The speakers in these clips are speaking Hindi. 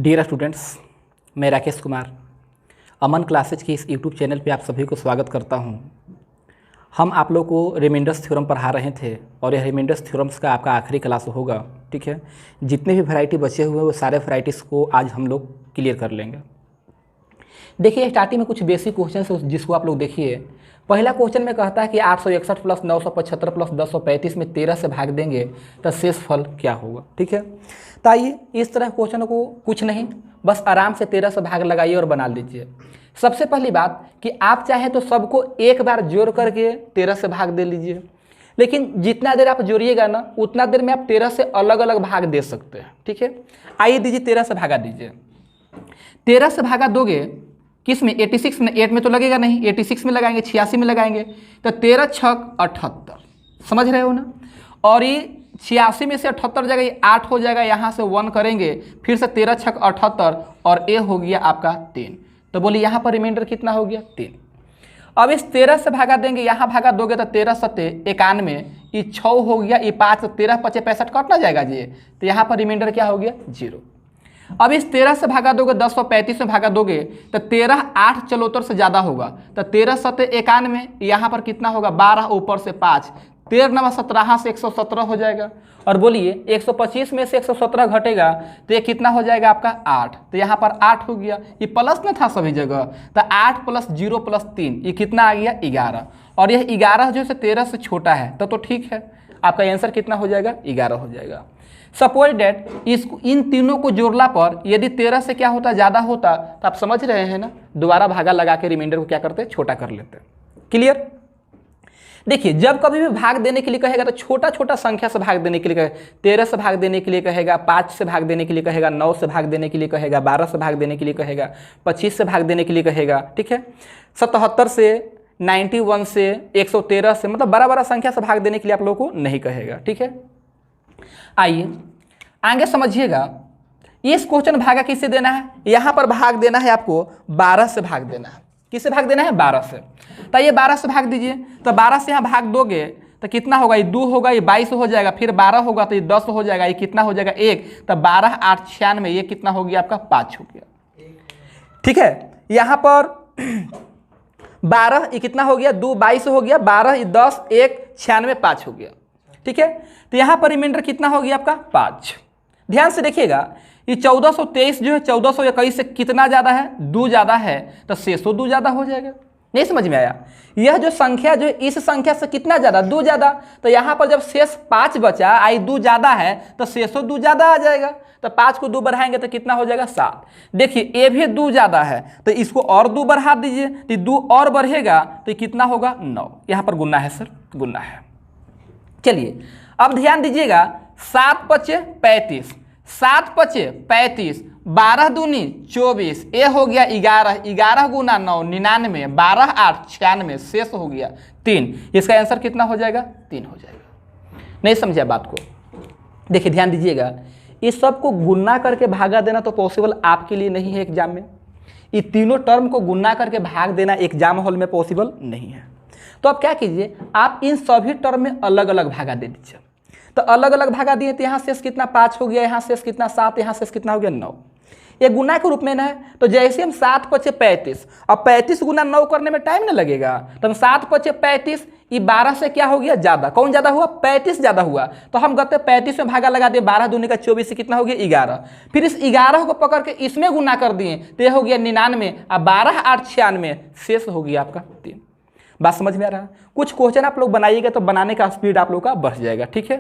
डियर स्टूडेंट्स, मैं राकेश कुमार अमन क्लासेज के इस यूट्यूब चैनल पे आप सभी को स्वागत करता हूं। हम आप लोग को रिमाइंडर्स थ्योरम पढ़ा रहे थे और यह रिमाइंडर्स थ्योरम्स का आपका आखिरी क्लास होगा। ठीक है, जितने भी वैरायटी बचे हुए हैं वो सारे वैरायटीज़ को आज हम लोग क्लियर कर लेंगे। देखिए, स्टार्टिंग में कुछ बेसिक क्वेश्चन है जिसको आप लोग देखिए। पहला क्वेश्चन में कहता है कि 861 प्लस 975 प्लस 1035 में 13 से भाग देंगे तो शेष फल क्या होगा। ठीक है, तो आइए इस तरह क्वेश्चन को कुछ नहीं, बस आराम से 13 से भाग लगाइए और बना लीजिए। सबसे पहली बात कि आप चाहे तो सबको एक बार जोड़ करके 13 से भाग दे लीजिए, लेकिन जितना देर आप जोड़िएगा ना उतना देर में आप 13 से अलग अलग भाग दे सकते हैं। ठीक है, आइए दीजिए 13 से भागा दीजिए। 13 से भागा दोगे किस में? 86 में। 8 में तो लगेगा नहीं, 86 में लगाएंगे, 86 में लगाएंगे तो 13 छक 78, समझ रहे हो ना। और ये 86 में से 78 जाएगा, ये 8 हो जाएगा, यहाँ से 1 करेंगे, फिर से 13 छक 78 और ए हो गया आपका 3। तो बोलिए यहाँ पर रिमाइंडर कितना हो गया? 3। अब इस 13 से भागा देंगे, यहाँ भागा दोगे तो 13 सत्ते 91, ये 6 हो गया, ये 5, 13 पचे 65 कटना जाएगा जी, तो यहाँ पर रिमाइंडर क्या हो गया? 0। अब इस 13 से भागा दोगे, 1035 में भागा दोगे तो 13 8 चलोतर से ज़्यादा होगा, तो 13 सत्ते 91, यहाँ पर कितना होगा? 12 ऊपर से 5, 13 नवा 17 से 117 हो जाएगा। और बोलिए 125 में से 117 घटेगा तो ये कितना हो जाएगा आपका? 8। तो यहाँ पर 8 हो गया, ये प्लस में था सभी जगह, तो 8 प्लस 0 प्लस 3 ये कितना आ गया? 11। और यह 11 जो है 13 से छोटा है तो ठीक है, आपका आंसर कितना हो जाएगा? 11 हो जाएगा। सपोज डेट इन तीनों को जोड़ला पर यदि 13 से क्या होता? ज़्यादा होता, तो आप समझ रहे हैं ना, दोबारा भागा लगा के रिमाइंडर को क्या करते? छोटा कर लेते। क्लियर? देखिए, जब कभी भी भाग देने के लिए कहेगा तो छोटा छोटा संख्या से भाग देने के लिए कहेगा। 13 से भाग देने के लिए कहेगा, 5 से भाग देने के लिए कहेगा, 9 से भाग देने के लिए कहेगा, 12 से भाग देने के लिए कहेगा, 25 से भाग देने के लिए कहेगा। ठीक है, 77 से, 91 से, 113 से, मतलब बड़ा बड़ा संख्या से भाग देने के लिए आप लोगों को नहीं कहेगा। ठीक है, आइए आगे समझिएगा। इस क्वेश्चन भागा किससे देना है? यहाँ पर भाग देना है आपको 12 से भाग देना है। किससे भाग देना है? 12 से। तो ये 12 से भाग दीजिए, तो 12 से यहाँ भाग दोगे तो कितना होगा? ये 2 होगा, ये 22 हो जाएगा, फिर 12 होगा तो ये 10 हो जाएगा, ये कितना हो जाएगा? 1। तो 12 8 96, ये कितना हो गया आपका? 5 हो गया। ठीक है, यहाँ पर 12 ये कितना हो गया? 2 22 हो गया, 12 ये 10 1 96 5 हो गया। ठीक है, तो यहाँ पर रिमाइंडर कितना हो गया आपका? 5। ध्यान से देखिएगा, ये 1423 जो है 1421 से कितना ज़्यादा है? 2 ज़्यादा है, तो शेषो 2 ज़्यादा हो जाएगा। नहीं समझ में आया? यह जो संख्या जो है इस संख्या से कितना ज़्यादा? 2 ज़्यादा। तो यहाँ पर जब शेष 5 बचा, आई 2 ज़्यादा है तो शेषो 2 ज़्यादा आ जाएगा। तो 5 को 2 बढ़ाएंगे तो कितना हो जाएगा? 7। देखिए ये भी 2 ज़्यादा है तो इसको और 2 बढ़ा दीजिए, तो 2 और बढ़ेगा तो कितना होगा? 9। यहाँ पर गुना है सर, गुना है। चलिए अब ध्यान दीजिएगा, 7 पचे 35, 7 पचे 35, 12 दूनी 24, ये हो गया 11, 11 गुना 9 99, 12 8 96, शेष हो गया 3। इसका आंसर कितना हो जाएगा? 3 हो जाएगा। नहीं समझा बात को? देखिए ध्यान दीजिएगा, इस सब को गुना करके भागा देना तो पॉसिबल आपके लिए नहीं है एग्जाम में। ये तीनों टर्म को गुना करके भाग देना एग्जाम हॉल में पॉसिबल नहीं है। तो आप क्या कीजिए, आप इन सभी टर्म में अलग अलग भागा दे दीजिए। तो अलग अलग भागा दिए तो यहाँ शेष कितना? 5 हो गया, यहाँ शेष कितना? 7, यहाँ शेष कितना हो गया? 9। ये गुना के रूप में ना है, तो जैसे हम 7 पचे 35, अब 35 गुना 9 करने में टाइम ना लगेगा, तो हम 7 पचे 35, ये 12 से क्या हो गया? ज़्यादा। कौन ज़्यादा हुआ? 35 ज़्यादा हुआ। तो हम कहते हैं 35 में भागा लगा दिए, 12 दूनी का 24 से कितना हो गया? 11। फिर इस 11 को पकड़ के इसमें गुना कर दिए तो यह हो गया 99, और 12 8 96, शेष हो गया आपका 3। बात समझ में आ रहा है? कुछ क्वेश्चन आप लोग बनाइएगा तो बनाने का स्पीड आप लोग का बढ़ जाएगा। ठीक है,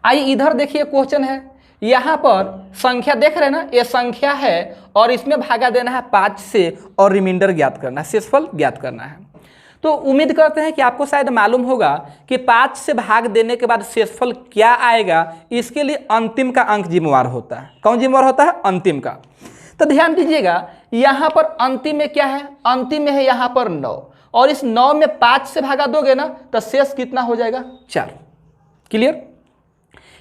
आइए इधर देखिए क्वेश्चन है, यहाँ पर संख्या देख रहे हैं ना, ये संख्या है और इसमें भागा देना है 5 से और रिमाइंडर ज्ञात करना है, शेषफल ज्ञात करना है। तो उम्मीद करते हैं कि आपको शायद मालूम होगा कि 5 से भाग देने के बाद शेषफल क्या आएगा। इसके लिए अंतिम का अंक जिम्मेवार होता है। कौन जिम्मेवार होता है? अंतिम का। तो ध्यान दीजिएगा, यहाँ पर अंतिम में क्या है? अंतिम में है यहाँ पर 9, और इस 9 में 5 से भागा दोगे ना तो शेष कितना हो जाएगा? 4। क्लियर?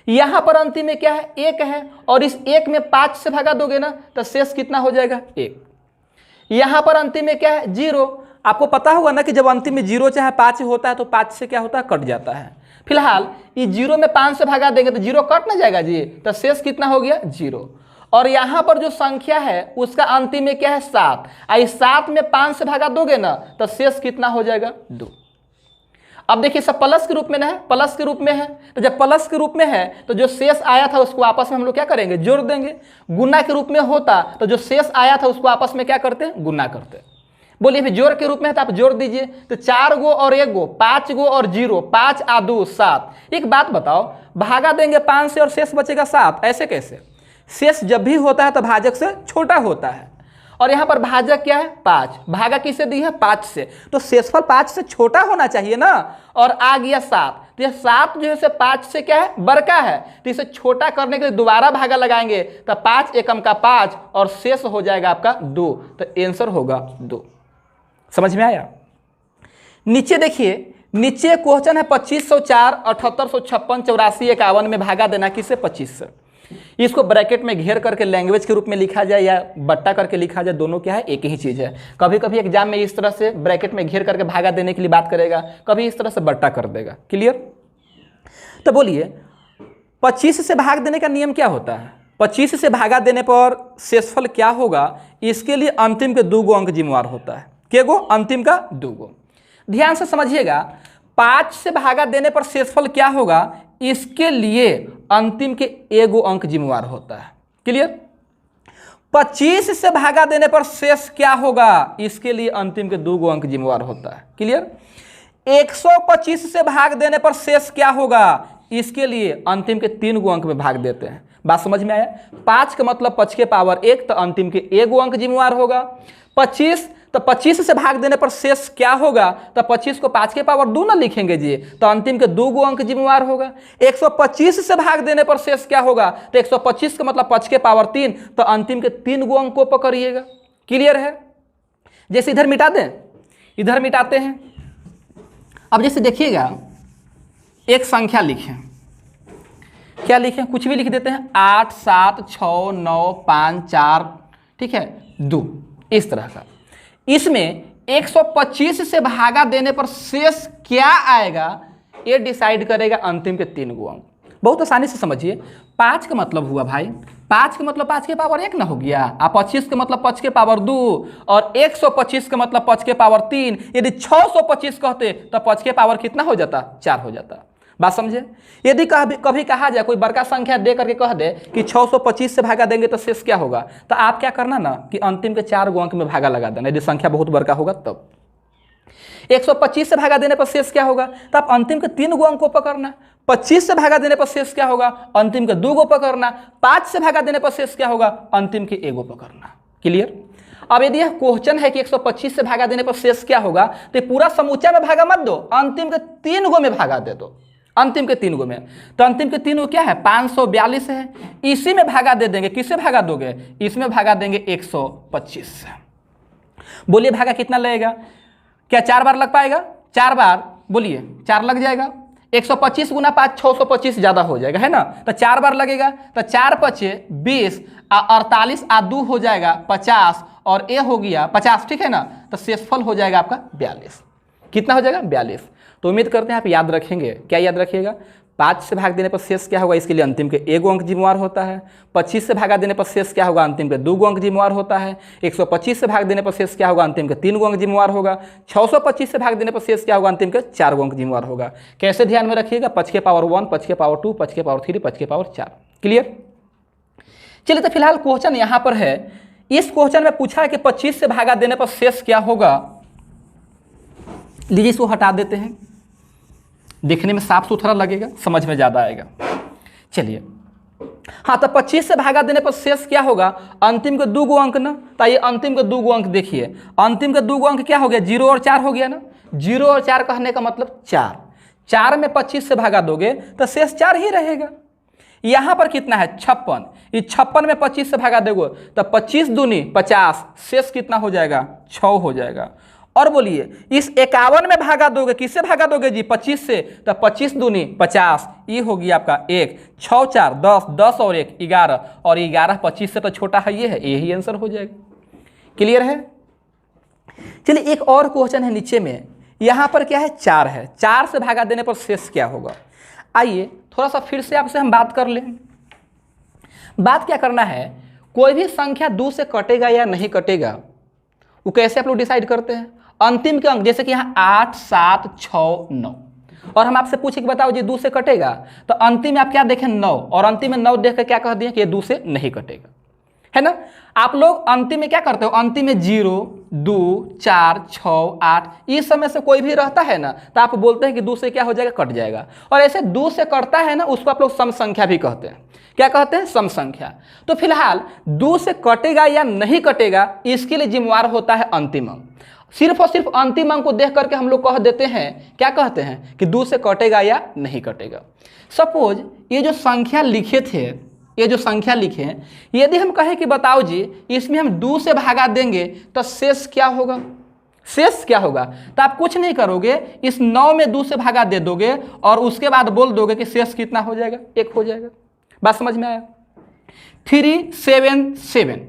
यहाँ पर अंतिम में क्या है? 1 है, और इस 1 में 5 से भागा दोगे ना तो शेष कितना हो जाएगा? 1। यहाँ पर अंतिम में क्या है? 0। आपको पता होगा ना कि जब अंतिम में 0 चाहे 5 होता है तो 5 से क्या होता है? कट जाता है। फिलहाल ये 0 में 5 से भागा देंगे तो 0 कट ना जाएगा जी, तो शेष कितना हो गया? 0। और यहाँ पर जो संख्या है उसका अंतिम में क्या है 7। इस 7 में 5 से भागा दोगे ना तो शेष कितना हो जाएगा 2। अब देखिए सब प्लस के रूप में ना है, प्लस के रूप में है, तो जब प्लस के रूप में है तो जो शेष आया था उसको आपस में हम लोग क्या करेंगे, जोड़ देंगे। गुना के रूप में होता तो जो शेष आया था उसको आपस में क्या करते हैं, गुना करते। बोलिए फिर जोड़ के रूप में है तो आप जोड़ दीजिए, तो 4 गो और 1 गो, 5 गो और 0, 5 आ 2 7। एक बात बताओ, भागा देंगे 5 से और शेष बचेगा 7, ऐसे कैसे? शेष जब भी होता है तो भाजक से छोटा होता है, और यहाँ पर भाजक क्या है 5, भागा किससे दी है 5 से, तो शेषफल 5 से छोटा होना चाहिए ना, और आ गया 7। तो यह 7 जो है से 5 से क्या है, बड़का है, तो इसे छोटा करने के लिए दोबारा भागा लगाएंगे तो 5 एकम का 5 और शेष हो जाएगा आपका 2, तो आंसर होगा 2। समझ में आया? नीचे देखिए, नीचे क्वेश्चन है 2504, 7856, 84, 51 में भागा देना किससे 25 से। इसको ब्रैकेट में घेर करके लैंग्वेज के रूप में लिखा जाए या बट्टा करके लिखा जाए, दोनों क्या है एक ही चीज़ है। कभी कभी एग्जाम में इस तरह से ब्रैकेट में घेर करके भागा देने के लिए बात करेगा, कभी इस तरह से बट्टा कर देगा। क्लियर? तो बोलिए 25 से भाग देने का नियम क्या होता है? 25 से भागा देने पर शेषफल क्या होगा, इसके लिए अंतिम के 2 गो अंक जिम्मेवार होता है। के गो? अंतिम का 2 गो। ध्यान से समझिएगा, 5 से भागा देने पर शेषफल क्या होगा, इसके लिए अंतिम के 1 गो अंक जिम्मेवार होता है। क्लियर? 25 से भागा देने पर शेष क्या होगा, इसके लिए अंतिम के 2 गो अंक जिम्मेवार होता है। क्लियर? 125 से भाग देने पर शेष क्या होगा, इसके लिए अंतिम के 3 गो अंक में भाग देते हैं। बात समझ में आया? 5 का मतलब 5 के पावर 1, तो अंतिम के 1 गो अंक जिम्मेवार होगा। 25, तो 25 से भाग देने पर शेष क्या होगा, तो 25 को 5 के पावर 2 ना लिखेंगे जी, तो अंतिम के 2 गो अंक जिम्मेवार होगा। 125 से भाग देने पर शेष क्या होगा, तो 125 का मतलब 5 के पावर 3, तो अंतिम के 3 गो अंक को पकड़िएगा। क्लियर है? जैसे इधर मिटा दें, इधर मिटाते हैं। अब जैसे देखिएगा, एक संख्या लिखें, क्या लिखें, कुछ भी लिख देते हैं, 8 7 6 9 5 4, ठीक है 2, इस तरह का। इसमें 125 से भागा देने पर शेष क्या आएगा, ये डिसाइड करेगा अंतिम के 3 गो अंक। बहुत आसानी से समझिए, 5 का मतलब हुआ भाई, 5 का मतलब 5 के पावर 1 ना हो गया, 25 का मतलब 5 के पावर 2, और 125 का मतलब 5 के पावर 3। यदि 625 कहते तो 5 के पावर कितना हो जाता, 4 हो जाता। बात समझे? यदि कभी कहा जाए, कोई बड़का संख्या दे करके कह दे कि 625 से भागा देंगे तो शेष क्या होगा, तो आप क्या करना ना कि अंतिम के 4 गो अंक में भागा लगा देना, यदि संख्या बहुत बड़का होगा तब। 125 से भागा देने पर शेष क्या होगा, तो आप अंतिम के 3 गो अंक को पकड़ना। 25 से भागा देने पर शेष क्या होगा, अंतिम के 2 गो पकड़ना। 5 से भागा देने पर शेष क्या होगा, अंतिम के 1 गो पकड़ना। क्लियर? अब यदि यह क्वेश्चन है कि 125 से भागा देने पर शेष क्या होगा, तो पूरा समूचा में भागा मत दो, अंतिम के 3 गो में भागा दे दो, अंतिम के 3 गो में। तो अंतिम के 3 गो क्या है, 542 है, इसी में भागा दे देंगे। किससे भागा दोगे, इसमें भागा देंगे 125 से। बोलिए भागा कितना लगेगा, क्या 4 बार लग पाएगा? 4 बार, बोलिए 4 लग जाएगा। 125 गुना 5 625 ज़्यादा हो जाएगा, है ना, तो 4 बार लगेगा। तो 4 पचे 20, 48 आ 2 हो जाएगा 50, और ए हो गया 50, ठीक है ना, तो शेषफल हो जाएगा आपका 42। कितना हो जाएगा, 42। तो उम्मीद करते हैं आप याद रखेंगे। क्या याद रखिएगा, 5 से भाग देने पर शेष क्या होगा, इसके लिए अंतिम के 1 गो अंक जिम्मेवार होता है। 25 से भागा देने पर शेष क्या होगा, अंतिम के 2 गो अंक जिम्मेवार होता है। 125 से भाग देने पर शेष क्या होगा, अंतिम के 3 गो अंक जिम्मेवार होगा। 625 से भाग देने पर शेष क्या होगा, अंतिम के 4 गो अंक जिम्मेवार होगा। कैसे ध्यान में रखिएगा, 5 के पावर 1, 5 के पावर 2, 5 के पावर 3, 5 के पावर 4। क्लियर? चलिए, तो फिलहाल क्वेश्चन यहाँ पर है। इस क्वेश्चन में पूछा है कि 25 से भागा देने पर शेष क्या होगा। लीजिए इसको हटा देते हैं, देखने में साफ सुथरा लगेगा, समझ में ज़्यादा आएगा। चलिए, हाँ, तो 25 से भागा देने पर शेष क्या होगा, अंतिम के 2 गो अंक ना, तो ये अंतिम के 2 गो अंक देखिए, अंतिम के 2 गो अंक क्या हो गया, 0 और 4 हो गया ना। 0 और 4 कहने का मतलब 4। 4 में 25 से भागा दोगे तो शेष 4 ही रहेगा। यहाँ पर कितना है, 56। इस 56 में 25 से भागा दोगे तो 25 दूनी 50, शेष कितना हो जाएगा, 6 हो जाएगा। और बोलिए इस 51 में भागा दोगे, किससे भागा दोगे जी, 25 से, तो 25 दूनी 50, ये होगी आपका 1, 6 4 10, 10 और 1 11, और 11 25 से तो छोटा है, ये है, यही आंसर हो जाएगा। क्लियर है? चलिए, एक और क्वेश्चन है नीचे में, यहाँ पर क्या है, 4 है। 4 से भागा देने पर शेष क्या होगा। आइए थोड़ा सा फिर से आपसे हम बात कर लें। बात क्या करना है, कोई भी संख्या 2 से कटेगा या नहीं कटेगा वो कैसे आप लोग डिसाइड करते हैं? अंतिम के अंक, जैसे कि यहाँ 8, 7, 6, 9, और हम आपसे पूछे कि बताओ जी 2 से कटेगा, तो अंतिम में आप क्या देखें 9, और अंतिम में 9 देख कर क्या कह दिए कि ये 2 से नहीं कटेगा, है ना। आप लोग अंतिम में क्या करते हो? अंतिम में 0, 2, 4, 6, 8 इस समय से कोई भी रहता है ना तो आप बोलते हैं कि 2 से क्या हो जाएगा? कट जाएगा। और ऐसे 2 से कटता है ना उसको आप लोग सम संख्या भी कहते हैं। क्या कहते हैं? सम संख्या। तो फिलहाल 2 से कटेगा या नहीं कटेगा इसके लिए जिम्मेवार होता है अंतिम अंक। सिर्फ और सिर्फ अंतिम अंक को देख करके हम लोग कह देते हैं, क्या कहते हैं कि 2 से कटेगा या नहीं कटेगा। सपोज ये जो संख्या लिखे थे, ये जो संख्या लिखे हैं, यदि हम कहें कि बताओ जी इसमें हम 2 से भागा देंगे तो शेष क्या होगा? शेष क्या होगा? तो आप कुछ नहीं करोगे, इस 9 में 2 से भागा दे दोगे और उसके बाद बोल दोगे कि शेष कितना हो जाएगा? 1 हो जाएगा। बात समझ में आया? 3, 7, 7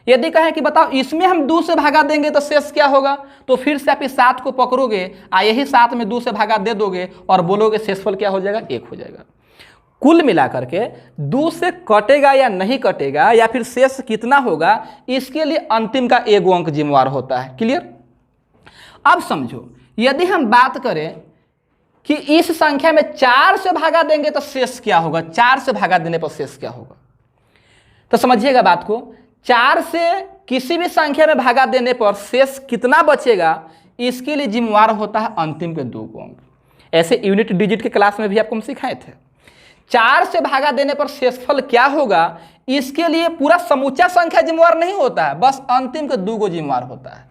यदि कहें कि बताओ इसमें हम 2 से भागा देंगे तो शेष क्या होगा, तो फिर से आप इस 7 को पकड़ोगे और यही 7 में 2 से भागा दे दोगे और बोलोगे शेषफल क्या हो जाएगा? 1 हो जाएगा। कुल मिलाकर के 2 से कटेगा या नहीं कटेगा या फिर शेष कितना होगा इसके लिए अंतिम का 1 अंक जिम्मेवार होता है। क्लियर? अब समझो यदि हम बात करें कि इस संख्या में 4 से भागा देंगे तो शेष क्या होगा? 4 से भागा देने पर शेष क्या होगा? तो समझिएगा बात को, 4 से किसी भी संख्या में भागा देने पर शेष कितना बचेगा इसके लिए जिम्मेवार होता है अंतिम के 2 अंक। ऐसे यूनिट डिजिट के क्लास में भी आपको हम सिखाए थे। 4 से भागा देने पर शेषफल क्या होगा इसके लिए पूरा समूचा संख्या जिम्मेवार नहीं होता है, बस अंतिम के 2 जिम्मेवार होता है।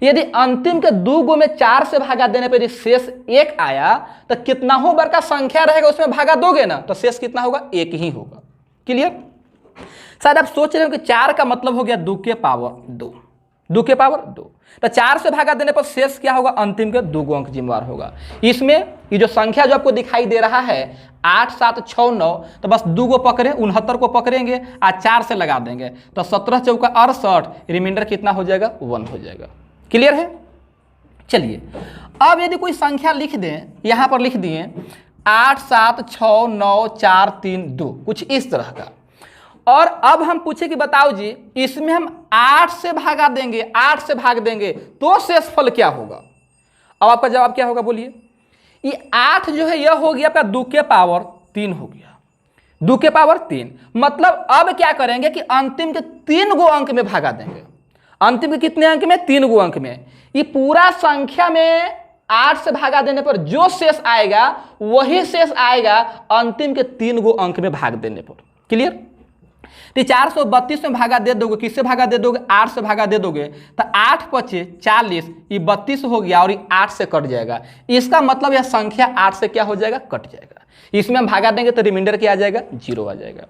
यदि अंतिम के 2 में 4 से भागा देने पर शेष 1 आया तो कितना हो बार का संख्या रहेगा उसमें भागा दोगे ना तो शेष कितना होगा? 1 ही होगा। क्लियर? शायद आप सोच रहे हो कि 4 का मतलब हो गया 2 के पावर 2, 2 के पावर 2, तो 4 से भागा देने पर शेष क्या होगा? अंतिम के 2 अंक जिम्मेवार होगा। इसमें ये जो संख्या जो आपको दिखाई दे रहा है 8, 7, 6, 9, तो बस 2 पकड़े 69 को पकड़ेंगे और 4 से लगा देंगे तो 17 चौका 68, रिमाइंडर कितना हो जाएगा? 1 हो जाएगा। क्लियर है? चलिए अब यदि कोई संख्या लिख दें, यहां पर लिख दिए 8, 7, 6, 9, 4, 3, 2 कुछ इस तरह का, और अब हम पूछे कि बताओ जी इसमें हम 8 से भागा देंगे, 8 से भाग देंगे तो शेषफल क्या होगा? अब आपका जवाब क्या होगा? बोलिए। ये 8 जो है यह हो गया आपका 2 के पावर 3 हो गया, 2 के पावर 3। मतलब अब क्या करेंगे कि अंतिम के 3 अंक में भागा देंगे। अंतिम के कितने अंक में? 3 अंक में। ये पूरा संख्या में 8 से भागा देने पर जो शेष आएगा वही शेष आएगा अंतिम के 3 अंक में भाग देने पर। क्लियर? तो 432 में भागा दे दोगे, किससे भागा दे दोगे? 8 से भागा दे दोगे तो 8 × 5 = 40, ये 32 हो गया और ये 8 से कट जाएगा। इसका मतलब यह संख्या 8 से क्या हो जाएगा? कट जाएगा। इसमें हम भागा देंगे तो रिमाइंडर क्या आ जाएगा? 0 आ जाएगा।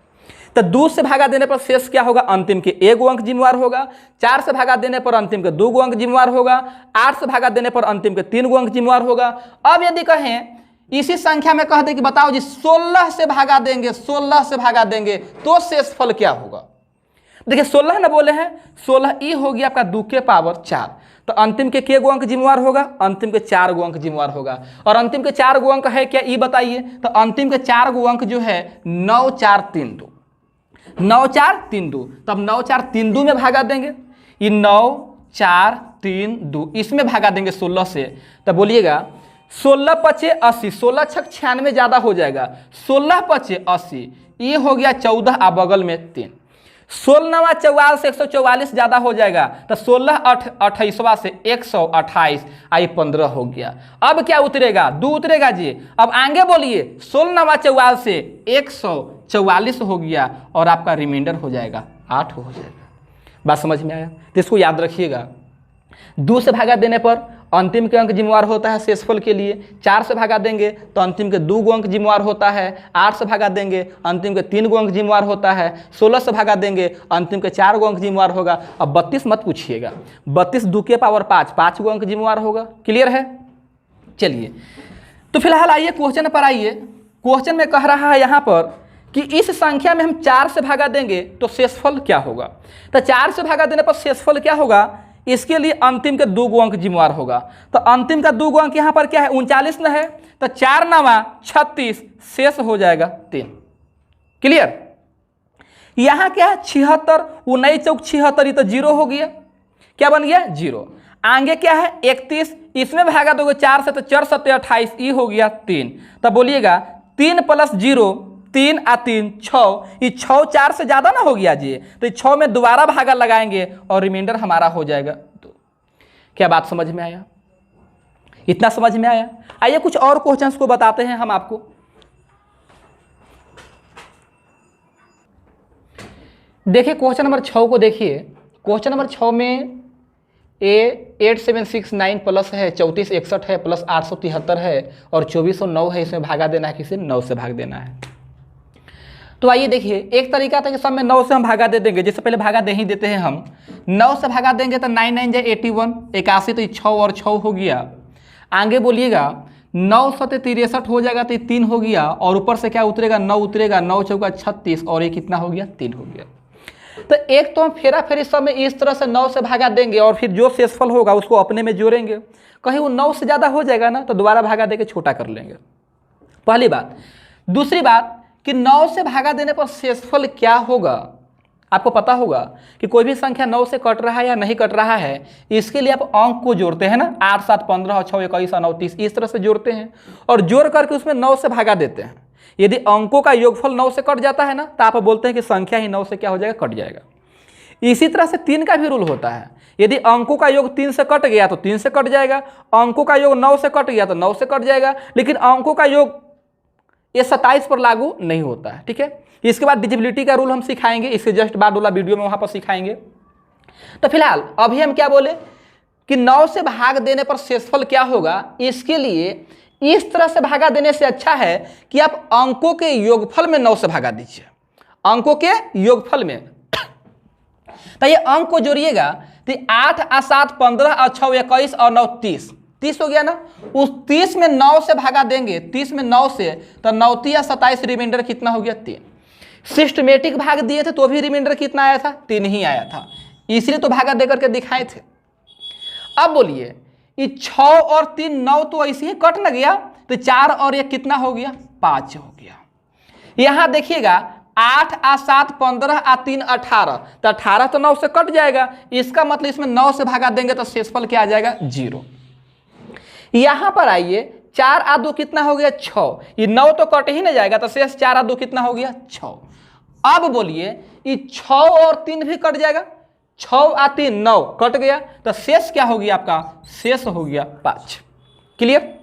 तो 2 से भागा देने पर शेष क्या होगा? अंतिम के 1 अंक जिम्मेवार होगा। 4 से भागा देने पर अंतिम के 2 अंक जिम्मेवार होगा। 8 से भागा देने पर अंतिम के 3 अंक जिम्मेवार होगा। अब यदि कहें इसी संख्या में कह दे कि बताओ जी 16 से भागा देंगे, 16 से भागा देंगे तो शेषफल क्या होगा? देखिए 16 ना बोले हैं, 16 ई हो गया आपका 2 के पावर 4, तो अंतिम के अंक जिम्मेवार होगा? अंतिम के 4 अंक जिम्मेवार होगा। और अंतिम के 4 अंक है क्या ई बताइए? तो अंतिम के 4 अंक जो है 9, 4, 3, 2, 9, 4, 3, 2, तब 9, 4, 3, 2 में भागा देंगे। ये 9, 4, 3, 2 इसमें भागा देंगे 16 से, तब बोलिएगा 16 × 5 = 80, 16 × 6 = 96 ज़्यादा हो जाएगा। 16 × 5 = 80, ये हो गया 14 आ बगल में 3, 16 × 4 से 144 ज़्यादा हो जाएगा, तो 16 × 28 से 128, आई 15 हो गया। अब क्या उतरेगा? 2 उतरेगा जी। अब आगे बोलिए 16 × 4 से 144 हो गया और आपका रिमाइंडर हो जाएगा 8 हो जाएगा। बात समझ में आया? तो इसको याद रखिएगा। 2 से भागा देने पर अंतिम के अंक जिम्मेवार होता है शेषफल के लिए। 4 से भागा देंगे तो अंतिम के 2 अंक जिम्मेवार होता है। 8 से भागा देंगे अंतिम के 3 अंक जिम्मेवार होता है। 16 से भागा देंगे अंतिम के 4 अंक जिम्मेवार होगा। अब 32 मत पूछिएगा, 32 2 के पावर 5, 5 अंक जिम्मेवार होगा। क्लियर है? चलिए तो फिलहाल आइए क्वेश्चन पर आइए। क्वेश्चन में कह रहा है यहाँ पर कि इस संख्या में हम 4 से भागा देंगे तो शेषफल क्या होगा? तो 4 से भागा देने पर शेषफल क्या होगा? इसके लिए अंतिम के 2 अंक जिम्मेवार होगा। तो अंतिम का 2 अंक यहाँ पर क्या है? 39 न है, तो 4 × 9 = 36, शेष हो जाएगा 3। क्लियर? यहाँ क्या है 76, 19 चौक 76, ये तो 0 हो गया, क्या बन गया 0। आगे क्या है 31, इसमें भागा दोगे 4 से तो 4 सत्ते 28, ये हो गया 3। तब बोलिएगा 3 + 0, 3 आ 3 6, ये 6 4 से ज़्यादा ना हो गया जी, तो 6 में दोबारा भागा लगाएंगे और रिमाइंडर हमारा हो जाएगा 2। क्या बात समझ में आया? इतना समझ में आया? आइए कुछ और क्वेश्चंस को बताते हैं हम आपको। देखिए क्वेश्चन नंबर 6 को देखिए। क्वेश्चन नंबर 6 में 8769 प्लस है 3461 है प्लस 873 है और 2409 है, इसमें भागा देना है, किसे 9 से भाग देना है। तो आइए देखिए, एक तरीका था कि सब में 9 से हम भागा दे देंगे, जैसे पहले भागा दे ही देते हैं हम। 9 से भागा देंगे तो 9 9 जाए 81, 81 तो 6 और 6 हो गया। आगे बोलिएगा 9 सत्ते 63 हो जाएगा, तो 3 हो गया, और ऊपर से क्या उतरेगा 9 उतरेगा, 9 चौका 36 और ये कितना हो गया 3 हो गया। तो एक तो हम फेरा फेरी सब में इस तरह से 9 से भागा देंगे और फिर जो शेषफल होगा उसको अपने में जोड़ेंगे। कहीं वो 9 से ज़्यादा हो जाएगा ना तो दोबारा भागा देके छोटा कर लेंगे, पहली बात। दूसरी बात कि 9 से भागा देने पर शेषफल क्या होगा, आपको पता होगा कि कोई भी संख्या 9 से कट रहा है या नहीं कट रहा है, इसके लिए आप अंक को जोड़ते हैं ना, 8 7 15 6 21 9 30, इस तरह से जोड़ते हैं और जोड़ करके उसमें 9 से भागा देते हैं। यदि अंकों का योगफल 9 से कट जाता है ना तो आप बोलते हैं कि संख्या ही 9 से क्या हो जाएगा, कट जाएगा। इसी तरह से 3 का भी रूल होता है, यदि अंकों का योग 3 से कट गया तो 3 से कट जाएगा, अंकों का योग 9 से कट गया तो 9 से कट जाएगा, लेकिन अंकों का योग ये 27 पर लागू नहीं होता है, ठीक है। इसके बाद डिजिबिलिटी का रूल हम सिखाएंगे, इसके जस्ट बाद वाला वीडियो में वहां पर सिखाएंगे। तो फिलहाल अभी हम क्या बोले कि 9 से भाग देने पर शेषफल क्या होगा, इसके लिए इस तरह से भागा देने से अच्छा है कि आप अंकों के योगफल में 9 से भागा दीजिए, अंकों के योगफल में। तो ये अंक को जोड़िएगा तो 8 आ 7 15 और 6 21 और 9 30, 30 हो गया ना। उस 30 में 9 से भागा देंगे, 30 में 9 से तो 9 3 27, रिमाइंडर कितना हो गया 3। सिस्टमेटिक भाग दिए थे तो भी रिमाइंडर कितना आया था, 3 ही आया था, इसलिए तो भागा देकर के दिखाए थे। अब बोलिए ये 6 और 3 9 तो ऐसे ही कट न गया, तो 4 और 1 कितना हो गया 5 हो गया। यहां देखिएगा 8 आ 7 15 आ 3 18, तो 18 तो 9 से कट जाएगा, इसका मतलब इसमें 9 से भागा देंगे तो शेषफल क्या आ जाएगा 0। यहां पर आइए 4 आ 2 कितना हो गया 6, ये 9 तो कट ही ना जाएगा, तो शेष 4 आ 2 कितना हो गया 6। अब बोलिए ये 6 और 3 भी कट जाएगा, 6 आ 3 9 कट गया, तो शेष क्या हो गया आपका, शेष हो गया 5। क्लियर?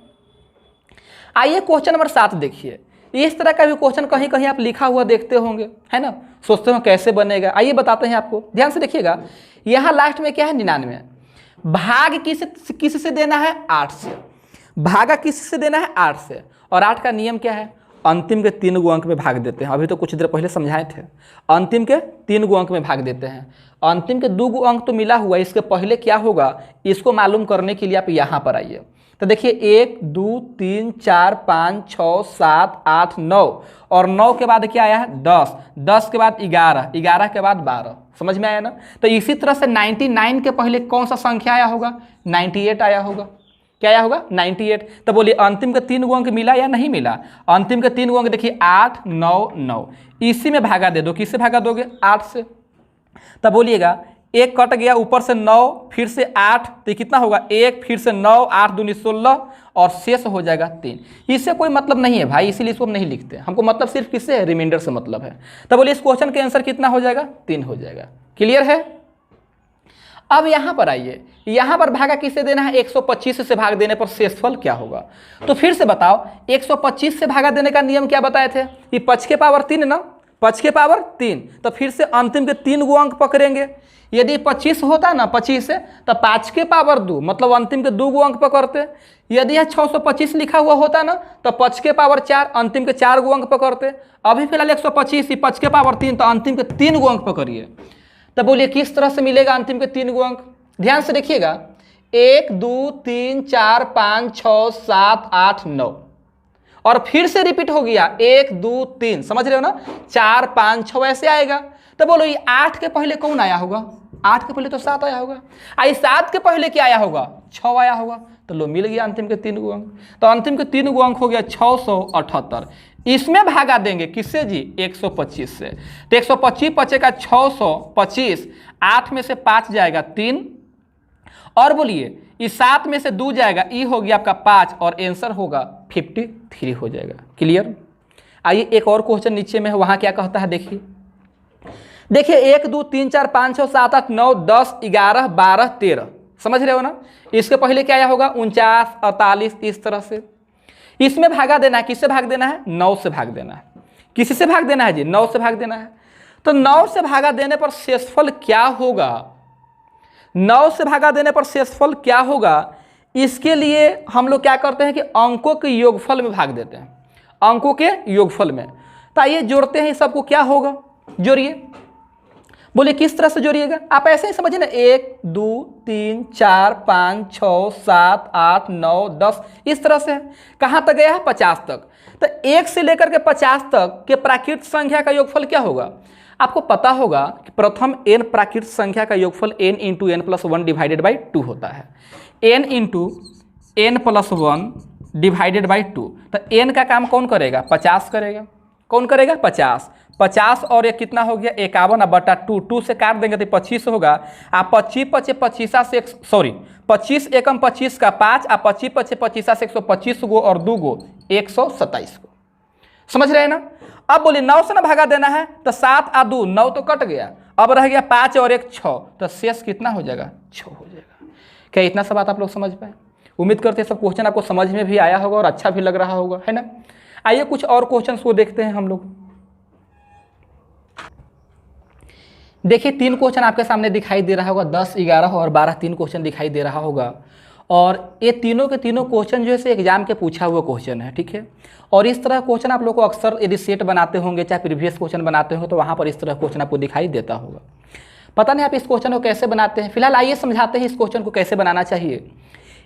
आइए क्वेश्चन नंबर 7 देखिए। इस तरह का भी क्वेश्चन कहीं कहीं आप लिखा हुआ देखते होंगे, है ना, सोचते हो कैसे बनेगा। आइए बताते हैं आपको, ध्यान से देखिएगा। यहाँ लास्ट में क्या है 99, भाग किस से देना है 8 से, भागा किस से देना है 8 से, और 8 का नियम क्या है, अंतिम के 3 गो अंक में भाग देते हैं। अभी तो कुछ देर पहले समझाए थे, अंतिम के 3 गो अंक में भाग देते हैं। अंतिम के 2 गो अंक तो मिला हुआ है, इसके पहले क्या होगा इसको मालूम करने के लिए आप यहाँ पर आइए। तो देखिए 1 2 3 4 5 6 7 8 9, और 9 के बाद क्या आया है 10, 10 के बाद 11, 11 के बाद 12, समझ में आया ना। तो इसी तरह से 99 के पहले कौन सा संख्या आया होगा, 98 आया होगा। क्या आया होगा 98। तो बोलिए अंतिम के 3 गो अंक मिला या नहीं मिला, अंतिम के 3 गो अंक देखिए 8 9 9, इसी में भागा दे दो, किससे भागा दोगे 8 से। तब बोलिएगा 1 कट गया, ऊपर से 9 फिर से 8, तो कितना होगा 1 फिर से 9 8 दूनी 16 और शेष हो जाएगा 3। इससे कोई मतलब नहीं है भाई, इसीलिए इसको हम नहीं लिखते, हमको मतलब सिर्फ किससे है, रिमाइंडर से मतलब है। तब बोलिए इस क्वेश्चन के आंसर कितना हो जाएगा 3 हो जाएगा। क्लियर है? अब यहाँ पर आइए, यहाँ पर भागा किससे देना है, 125 से भाग देने पर शेषफल क्या होगा। तो फिर से बताओ 125 से भागा देने का नियम क्या बताए थे, ये 5 के पावर 3 ना, 5 के पावर 3। तो फिर से अंतिम के 3 गो अंक पकड़ेंगे। यदि 25 होता ना 25 से, तो 5 के पावर 2 मतलब अंतिम के 2 गो अंक पकड़ते। यदि यह 625 लिखा हुआ होता ना तो 5 के पावर 4 अंतिम के 4 गो अंक पकड़ते। अभी फिलहाल 125 ही 5 के पावर 3, तो अंतिम के 3 गो अंक पकड़िए। तब बोलिए किस तरह से मिलेगा अंतिम के 3 गो अंक, ध्यान से देखिएगा 1 2 3 4 5 6 7 8 9, और फिर से रिपीट हो गया 1 2 3, समझ रहे हो ना, 4 5 6 ऐसे आएगा। तो बोलो ये 8 के पहले कौन आया होगा, 8 के पहले तो 7 आया होगा, आई 7 के पहले क्या आया होगा, 6 आया होगा। तो लो मिल गया अंतिम के 3 गो अंक। तो अंतिम के 3 गो अंक हो गया 678। इसमें भागा देंगे किससे जी, 125 से। तो 125 बचेगा 625, 8 में से 5 जाएगा 3, और बोलिए इस 7 में से 2 जाएगा, ई हो गया आपका 5, और आंसर होगा 53 हो जाएगा। क्लियर। आइए एक और क्वेश्चन नीचे में है, वहाँ क्या कहता है देखिए। देखिए 1 2 3 4 5 6 7 8 9 10 11 12 13, समझ रहे हो ना। इसके पहले क्या आया होगा, 49 48, इस तरह से। इसमें भागा देना है, किससे भाग देना है, 9 से भाग देना है। किसी से भाग देना है जी, 9 से भाग देना है। तो 9 से भागा देने पर शेषफल क्या होगा, 9 से भागा देने पर शेषफल क्या होगा, इसके लिए हम लोग क्या करते हैं कि अंकों के योगफल में भाग देते हैं, अंकों के योगफल में। तो आइए जोड़ते हैं, सबको क्या होगा, जोड़िए। बोलिए किस तरह से जोड़िएगा, आप ऐसे ही समझिए ना, 1 2 3 4 5 6 7 8 9 10, इस तरह से। कहाँ तक गया है, 50 तक। तो 1 से लेकर के 50 तक के प्राकृत संख्या का योगफल क्या होगा। आपको पता होगा कि प्रथम n प्राकृत संख्या का योगफल n into n plus 1 divided by 2 होता है, n into n plus 1 divided by 2। तो n का काम कौन करेगा, 50 करेगा। कौन करेगा, 50। 50 और एक कितना हो गया, 51 बटा 2, 2 से काट देंगे तो 25 होगा। आप 25 पचे 25 से 25 एकम 25 का 5, आप 25 पचे 25 से 125 गो और 2 गो 127 गो, समझ रहे हैं ना। अब बोलिए 9 से ना भागा देना है, तो 7 आ 2 9 तो कट गया, अब रह गया 5 और 1 6, तो शेष कितना हो जाएगा, 6 हो जाएगा। क्या इतना सब बात आप लोग समझ पाए। उम्मीद करते हैं सब क्वेश्चन आपको समझ में भी आया होगा और अच्छा भी लग रहा होगा, है ना। आइए कुछ और क्वेश्चन को देखते हैं हम लोग। देखिए 3 क्वेश्चन आपके सामने दिखाई दे रहा होगा, 10 11 और 12, 3 क्वेश्चन दिखाई दे रहा होगा। और ये तीनों के तीनों क्वेश्चन जो है एग्जाम के पूछा हुआ क्वेश्चन है, ठीक है। और इस तरह क्वेश्चन आप लोग को अक्सर यदि सेट बनाते होंगे, चाहे प्रीवियस क्वेश्चन बनाते हो, तो वहाँ पर इस तरह क्वेश्चन आपको दिखाई देता होगा। पता नहीं आप इस क्वेश्चन को कैसे बनाते हैं। फिलहाल आइए समझाते हैं इस क्वेश्चन को कैसे बनाना चाहिए।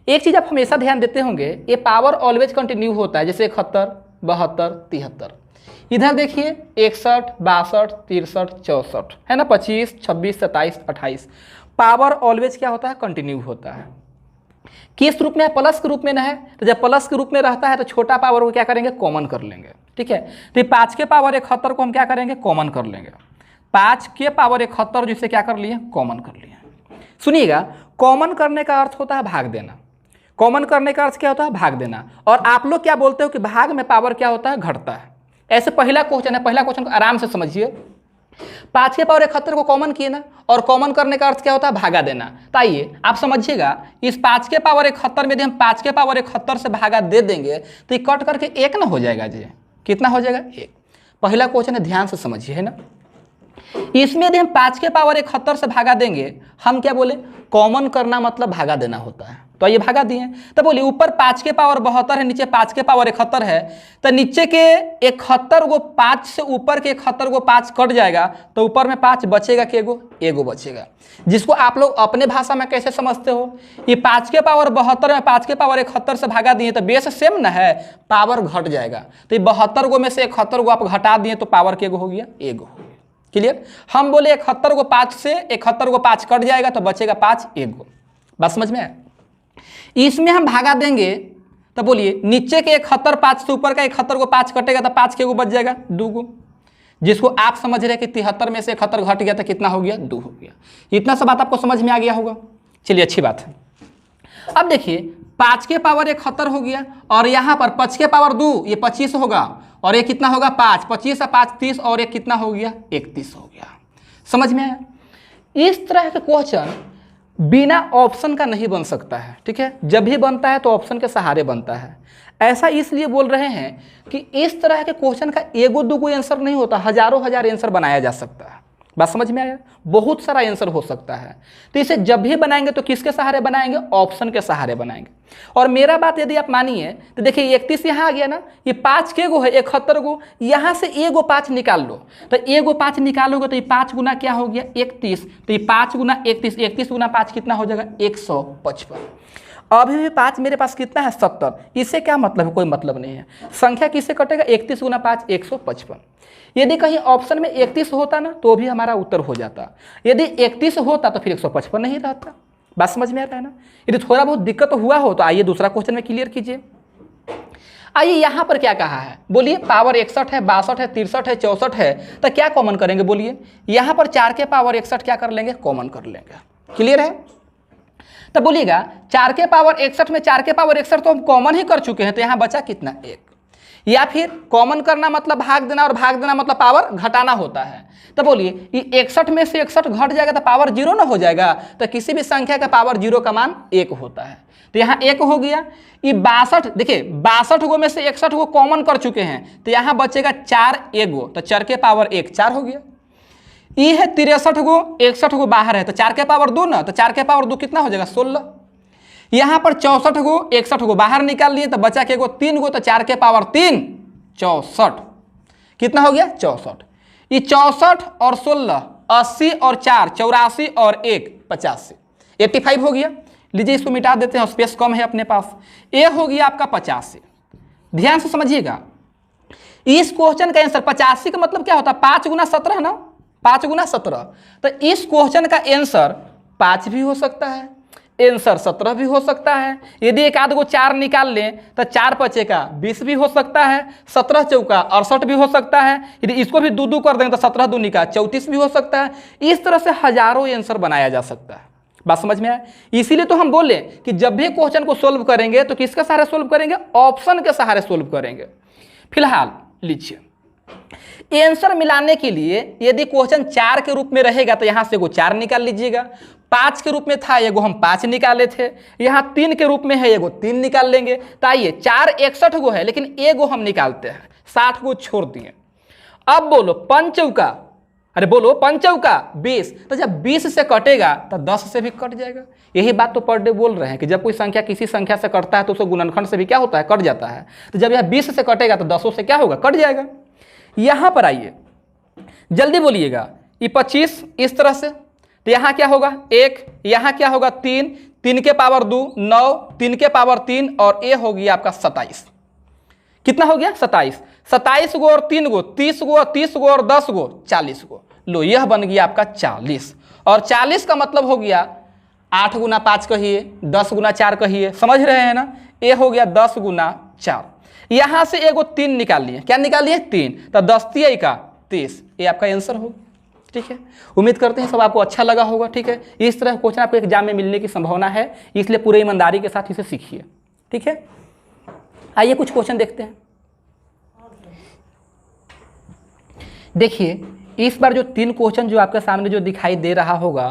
एक चीज़ आप हमेशा ध्यान देते होंगे, ये पावर ऑलवेज कंटिन्यू होता है, जैसे 71 72 73। इधर देखिए 61 62 63 64, है ना, 25 26 27 28। पावर ऑलवेज क्या होता है, कंटिन्यू होता है। किस रूप में है, प्लस के रूप में ना है। तो जब प्लस के रूप में रहता है तो छोटा पावर को क्या करेंगे, कॉमन कर लेंगे, ठीक है। तो 5 के पावर 71 को हम क्या करेंगे, कॉमन कर लेंगे। 5 के पावर 71 जिसे क्या कर लिए, कॉमन कर लिए। सुनिएगा, कॉमन करने का अर्थ होता है भाग देना। कॉमन करने का अर्थ क्या होता है, भाग देना। और आप लोग क्या बोलते हो कि भाग में पावर क्या होता है, घटता है। ऐसे पहला क्वेश्चन है, पहला क्वेश्चन को आराम से समझिए। 5 के पावर 71 को कॉमन किए ना, और कॉमन करने का अर्थ क्या होता है, भागा देना। तो आइए आप समझिएगा, इस 5 के पावर 71 में यदि हम 5 के पावर 71 से भागा दे देंगे तो ये कट करके 1 ना हो जाएगा जी। कितना हो जाएगा, 1। पहला क्वेश्चन है, ध्यान से समझिए, है ना। इसमें यदि हम 5 के पावर 71 से भागा देंगे, हम क्या बोले, कॉमन करना मतलब भागा देना होता है। तो ये भागा दिए। तो बोलिए ऊपर 5 के पावर 72 है, नीचे 5 के पावर 71 है। तो नीचे के 71 गो 5 से ऊपर के 71 गो 5 कट जाएगा, तो ऊपर में 5 बचेगा, के गो, एगो बचेगा। जिसको आप लोग अपने भाषा में कैसे समझते हो, ये 5 के पावर 72 में 5 के पावर 71 से भागा दिए तो बेस सेम ना है, पावर घट जाएगा। तो ये 72 गो में से 71 गो आप घटा दिए तो पावर के गो हो गया, एगो हो गया। क्लियर। हम बोले 71 को 5 से 71 को 5 कट जाएगा तो बचेगा 5, एगो। बात समझ में आया। इसमें हम भागा देंगे तो बोलिए नीचे के 71 5 से ऊपर का 71 को 5 कटेगा तो 5 के गो बच जाएगा, 2 गो। जिसको आप समझ रहे हैं कि 73 में से 71 घट गया तो कितना हो गया, 2 हो गया। इतना सब बात आपको समझ में आ गया होगा। चलिए अच्छी बात है। अब देखिए 5 के पावर 71 हो गया, और यहाँ पर 5 के पावर 2 ये 25 होगा, और ये कितना होगा 5, 25 से 5 30, और एक कितना हो गया, 31 हो गया। समझ में आया। इस तरह के क्वेश्चन बिना ऑप्शन का नहीं बन सकता है, ठीक है। जब भी बनता है तो ऑप्शन के सहारे बनता है। ऐसा इसलिए बोल रहे हैं कि इस तरह के क्वेश्चन का एगो दूगो आंसर नहीं होता, हजारों हजार आंसर बनाया जा सकता है। बात समझ में आया। बहुत सारा आंसर हो सकता है। तो इसे जब भी बनाएंगे तो किसके सहारे बनाएंगे, ऑप्शन के सहारे बनाएंगे। और मेरा बात यदि आप मानिए तो देखिए 31 यहाँ आ गया ना, ये 5 के गो है, 71 गो, यहाँ से एगो 5 निकाल लो। तो एगो 5 निकालोगे तो ये 5 गुना क्या हो गया, 31। तो ये 5 गुना 31, 31 गुना 5 कितना हो जाएगा, 155। अभी भी 5 मेरे पास कितना है 70। इससे क्या मतलब है, कोई मतलब नहीं है। संख्या किससे कटेगा, 31 गुना 5 155। यदि कहीं ऑप्शन में 31 होता ना तो भी हमारा उत्तर हो जाता, यदि 31 होता तो फिर 155 नहीं रहता। बात समझ में आ रहा है ना। यदि थोड़ा बहुत दिक्कत हुआ हो तो आइए दूसरा क्वेश्चन में क्लियर कीजिए। आइए यहाँ पर क्या कहा है, बोलिए पावर 61 है, 62 है, 63 है, 64 है, तो क्या कॉमन करेंगे बोलिए। यहाँ पर 4 के पावर 61 क्या कर लेंगे, कॉमन कर लेंगे। क्लियर है। तो बोलिएगा 4 के पावर 61 में 4 के पावर 61 तो हम कॉमन ही कर चुके हैं, तो यहाँ बचा कितना 1। या फिर कॉमन करना मतलब भाग देना, और भाग देना मतलब पावर घटाना होता है। तो बोलिए ये 61 में से 61 घट जाएगा तो पावर 0 ना हो जाएगा। तो किसी भी संख्या का पावर 0 का मान 1 होता है, तो यहाँ 1 हो गया। ये 62, देखिए 62 गो में से 61 गो कॉमन कर चुके हैं, तो यहाँ बचेगा 4 1 गो, तो 4 के पावर 1 4 हो गया। ये है 63 गो, 61 गो बाहर है, तो 4 के पावर 2 ना, तो 4 के पावर 2 कितना हो जाएगा 16। यहाँ पर 64 गो 61 गो बाहर निकाल लिए, तो बचा के 3 गो, तो 4 के पावर 3 64। कितना हो गया 64। ये 64 और 16 80 और 4 84 और 1 85 85 हो गया। लीजिए इसको मिटा देते हैं, स्पेस कम है अपने पास। ए हो गया आपका 85। ध्यान से समझिएगा, इस क्वेश्चन का आंसर 85 का मतलब क्या होता है, 5 गुना 17 ना, 5 गुना 17। तो इस क्वेश्चन का आंसर 5 भी हो सकता है, आंसर 17 भी हो सकता है। यदि एक आध गो 4 निकाल लें तो 4 5 का 20 भी हो सकता है, 17 चौका 68 भी हो सकता है। यदि इसको भी 2 कर दें तो 17 दूनी का 34 भी हो सकता है। इस तरह से हजारों आंसर बनाया जा सकता है। बात समझ में आए। इसीलिए तो हम बोले कि जब भी क्वेश्चन को सोल्व करेंगे तो किसके सहारे सोल्व करेंगे, ऑप्शन के सहारे सोल्व करेंगे। फिलहाल लीजिए आंसर मिलाने के लिए यदि क्वेश्चन 4 के रूप में रहेगा तो यहां से एगो 4 निकाल लीजिएगा। 5 के रूप में था एगो हम 5 निकाले थे, यहाँ 3 के रूप में है एगो 3 निकाल लेंगे। तो आइए 4 61 गो है, लेकिन एगो हम निकालते हैं, 60 गो छोड़ दिए। अब बोलो पंचौका, अरे बोलो पंचौका 20, तो जब 20 से कटेगा तो 10 से भी कट जाएगा। यही बात तो पर डे बोल रहे हैं कि जब कोई संख्या किसी संख्या से कटता है तो उसको गुणनखंड से भी क्या होता है, कट जाता है। तो जब यह 20 से कटेगा तो 10 से क्या होगा, कट जाएगा। यहां पर आइए जल्दी बोलिएगा, ये 25 इस तरह से, तो यहाँ क्या होगा 1, यहाँ क्या होगा 3, 3 के पावर 2 9, 3 के पावर 3 और ए हो गया आपका 27। कितना हो गया 27। 27 गो और 3 गो 30 गो, 30 गो और 10 गो 40 गो। लो यह बन गया आपका 40। और 40 का मतलब हो गया 8 गुना 5 कहिए, 10 गुना 4 कहिए, समझ रहे हैं ना। ये हो गया 10 गुना 4। यहाँ से एगो 3 निकाल लिए, क्या निकाल लिए 3, तो 10 3 का 30, ये आपका आंसर होगा। ठीक है, उम्मीद करते हैं सब आपको अच्छा लगा होगा। ठीक है, इस तरह क्वेश्चन आपको एग्जाम में मिलने की संभावना है, इसलिए पूरे ईमानदारी के साथ इसे सीखिए। ठीक है, आइए कुछ क्वेश्चन देखते हैं। देखिए इस बार जो 3 क्वेश्चन जो आपके सामने जो दिखाई दे रहा होगा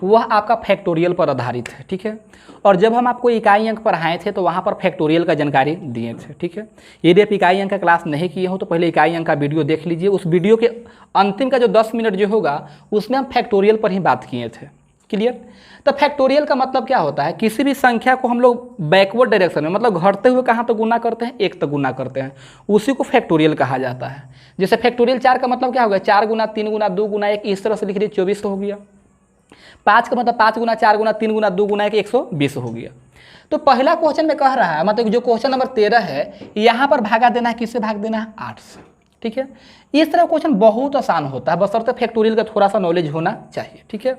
वह आपका फैक्टोरियल पर आधारित है। ठीक है, और जब हम आपको इकाई अंक पढ़ाए थे तो वहाँ पर फैक्टोरियल का जानकारी दिए थे। ठीक है, यदि आप इकाई अंक का क्लास नहीं किए हो तो पहले इकाई अंक का वीडियो देख लीजिए। उस वीडियो के अंतिम का जो 10 मिनट जो होगा उसमें हम फैक्टोरियल पर ही बात किए थे। क्लियर। तो फैक्टोरियल का मतलब क्या होता है, किसी भी संख्या को हम लोग बैकवर्ड डायरेक्शन में, मतलब घटते हुए कहाँ तक गुना करते हैं, 1 तक गुना करते हैं, उसी को फैक्टोरियल कहा जाता है। जैसे फैक्टोरियल 4 का मतलब क्या हो गया, 4 गुना 3 गुना 2 गुना 1, इस तरह से लिख लीजिए 24 हो गया। 5 का मतलब 5 गुना 4 गुना 3 गुना 2 गुना 1 120 हो गया। तो पहला क्वेश्चन में कह रहा है, मतलब जो क्वेश्चन नंबर 13 है, यहाँ पर भागा देना है, किससे भाग देना है 8 से। ठीक है, इस तरह क्वेश्चन बहुत आसान होता है, बशर्ते फैक्टोरियल का थोड़ा सा नॉलेज होना चाहिए। ठीक है,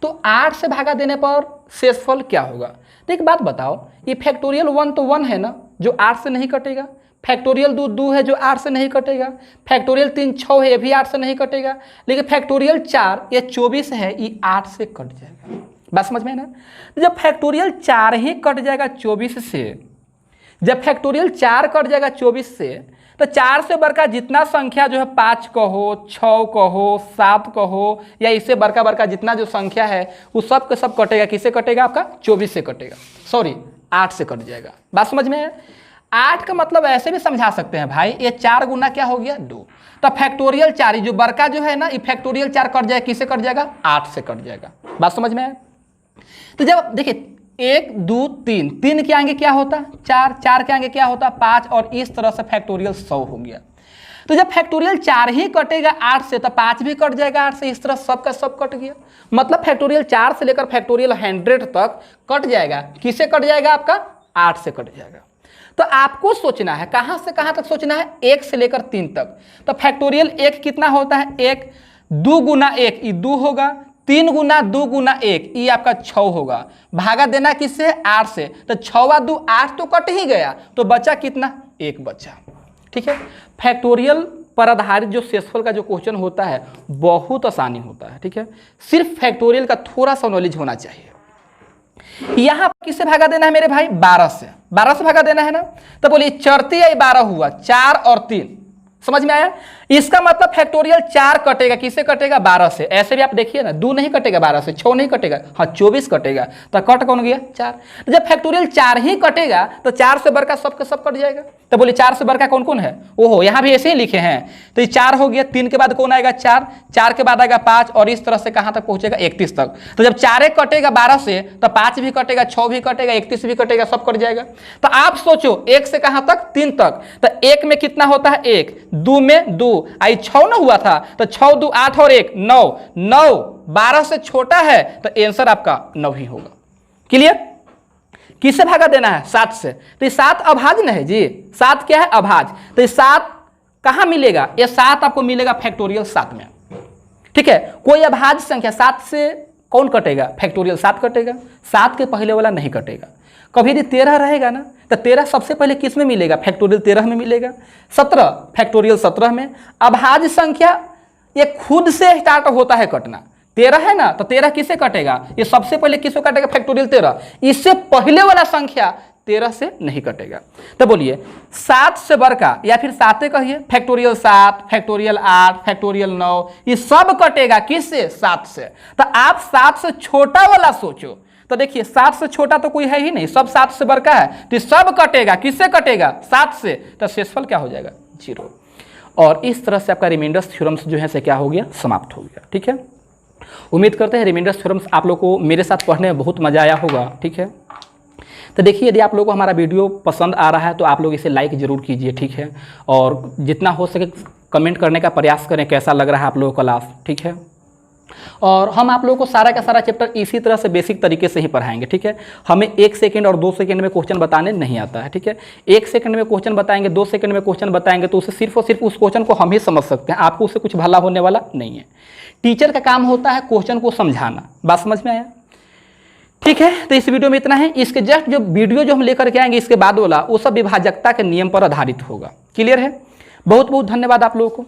तो 8 से भागा देने पर शेषफल क्या होगा। तो एक बात बताओ, ये फैक्टोरियल 1 तो 1 है ना, जो 8 से नहीं कटेगा। फैक्टोरियल 2 2 है जो 8 से नहीं कटेगा। फैक्टोरियल 3 6 है, ये भी 8 से नहीं कटेगा। लेकिन फैक्टोरियल 4 ये 24 है, ये 8 से कट जाएगा। बात समझ में ना। जब फैक्टोरियल 4 ही कट जाएगा 24 से, जब फैक्टोरियल 4 कट जाएगा 24 से, तो 4 से बड़का जितना संख्या जो है 5 कहो 6 कहो 7 कहो या इससे बड़का बड़का जितना जो संख्या है वो सब के सब कटेगा। किससे कटेगा, आपका 24 से कटेगा, सॉरी 8 से कट जाएगा। बात समझ में है। 8 का मतलब ऐसे भी समझा सकते हैं भाई, ये 4 गुना क्या हो गया 2, तो फैक्टोरियल 4 जो बड़का जो है ना, ये फैक्टोरियल 4 कट जाएगा, किससे कट जाएगा 8 से कट जाएगा। बात समझ में है। तो जब देखिए 1 2 3, 3 के आगे क्या होता 4, 4 के आगे क्या होता 5, और इस तरह से फैक्टोरियल 100 हो गया। तो जब फैक्टोरियल 4 ही कटेगा 8 से तो 5 भी कट जाएगा 8 से, इस तरह सब का सब कट गया। मतलब फैक्टोरियल 4 से लेकर फैक्टोरियल 100 तक कट जाएगा। किससे कट जाएगा? आपका 8 से कट जाएगा। तो आपको सोचना है कहां से कहां तक सोचना है, 1 से लेकर 3 तक। तो फैक्टोरियल 1 कितना होता है? 1 2 गुना 1 ये 2 होगा, 3 गुना 2 गुना 1 ये आपका 6 होगा। भागा देना किससे? 8 से। तो 6 2 8 तो कट ही गया, तो बचा कितना? 1 बचा। ठीक है, फैक्टोरियल पर आधारित जो शेषफल का जो क्वेश्चन होता है बहुत आसानी होता है। ठीक है, सिर्फ फैक्टोरियल का थोड़ा सा नॉलेज होना चाहिए। यहां किससे भागा देना है मेरे भाई? 12 से। 12 से भागा देना है ना। तो बोलिए चरती है 12 हुआ, 4 और 3, समझ में आया? इसका मतलब फैक्टोरियल 4 कटेगा, किससे कटेगा? 12 से। ऐसे भी आप देखिए ना, 2 नहीं कटेगा 12 से, 6 नहीं कटेगा, हाँ 24 कटेगा। तो कट कौन गया? 4। तो जब फैक्टोरियल 4 ही कटेगा तो 4 से बढ़कर सब का सब कट जाएगा। तो बोलिए 4 से बढ़कर कौन कौन है? ओहो, यहाँ भी ऐसे ही लिखे हैं। तो ये 4 हो गया, 3 के बाद कौन आएगा? 4, 4 के बाद आएगा 5 और इस तरह से कहाँ तक पहुंचेगा? 31 तक। तो जब 4 कटेगा 12 से तो 5 भी कटेगा, 6 भी कटेगा, 31 भी कटेगा, सब कट जाएगा। तो आप सोचो 1 से कहाँ तक? 3 तक। तो 1 में कितना होता है? 1, 2 में 2, आई 6 ना हुआ था, तो 6 2 8 और 1 9, 9 12 से छोटा है तो आंसर आपका 9 ही होगा। क्लियर? किससे भागा देना है? 7 से। तो ये 7 अभाज न है जी, 7 क्या है? अभाज। तो ये 7 कहां मिलेगा? ये 7 आपको मिलेगा फैक्टोरियल 7 में। ठीक है, कोई अभाज्य संख्या 7 से कौन कटेगा? फैक्टोरियल 7 कटेगा, 7 के पहले वाला नहीं कटेगा। कभी यदि 13 रहेगा ना तो 13 सबसे पहले किस में मिलेगा? फैक्टोरियल 13 में मिलेगा। 17 फैक्टोरियल 17 में। अभाज्य संख्या ये खुद से स्टार्ट होता है कटना। 13 है ना, तो 13 किससे कटेगा? ये सबसे पहले किससे कटेगा? फैक्टोरियल 13। इससे पहले वाला संख्या 13 से नहीं कटेगा। तो बोलिए 7 से बढ़कर या फिर 7 कहिए, फैक्टोरियल 7, फैक्टोरियल 8, फैक्टोरियल 9, ये सब कटेगा किससे? 7 से। तो आप 7 से छोटा वाला सोचो। तो देखिए 7 से छोटा तो कोई है ही नहीं, सब 7 से बढ़कर है, तो सब कटेगा किससे? कटेगा 7 से। तो शेषफल क्या हो जाएगा? 0। और इस तरह से आपका रिमाइंडर्स थ्योरम्स जो है से क्या हो गया? समाप्त हो गया। ठीक है, उम्मीद करते हैं रिमाइंडर्स थ्योरम्स आप लोग को मेरे साथ पढ़ने में बहुत मजा आया होगा। ठीक है, तो देखिए यदि आप लोगों को हमारा वीडियो पसंद आ रहा है तो आप लोग इसे लाइक ज़रूर कीजिए। ठीक है, और जितना हो सके कमेंट करने का प्रयास करें कैसा लग रहा है आप लोगों को क्लास। ठीक है, और हम आप लोगों को सारा का सारा चैप्टर इसी तरह से बेसिक तरीके से ही पढ़ाएंगे। ठीक है, हमें 1 सेकंड और 2 सेकंड में क्वेश्चन बताने नहीं आता है। ठीक है, 1 सेकंड में क्वेश्चन बताएंगे, 2 सेकंड में क्वेश्चन बताएंगे तो उसे सिर्फ और सिर्फ उस क्वेश्चन को हम ही समझ सकते हैं, आपको उससे कुछ भला होने वाला नहीं है। टीचर का काम होता है क्वेश्चन को समझाना। बात समझ में आया? ठीक है, तो इस वीडियो में इतना है। इसके जस्ट जो वीडियो जो हम लेकर के आएंगे इसके बाद वाला वो सब विभाजकता के नियम पर आधारित होगा। क्लियर है? बहुत बहुत धन्यवाद आप लोगों को।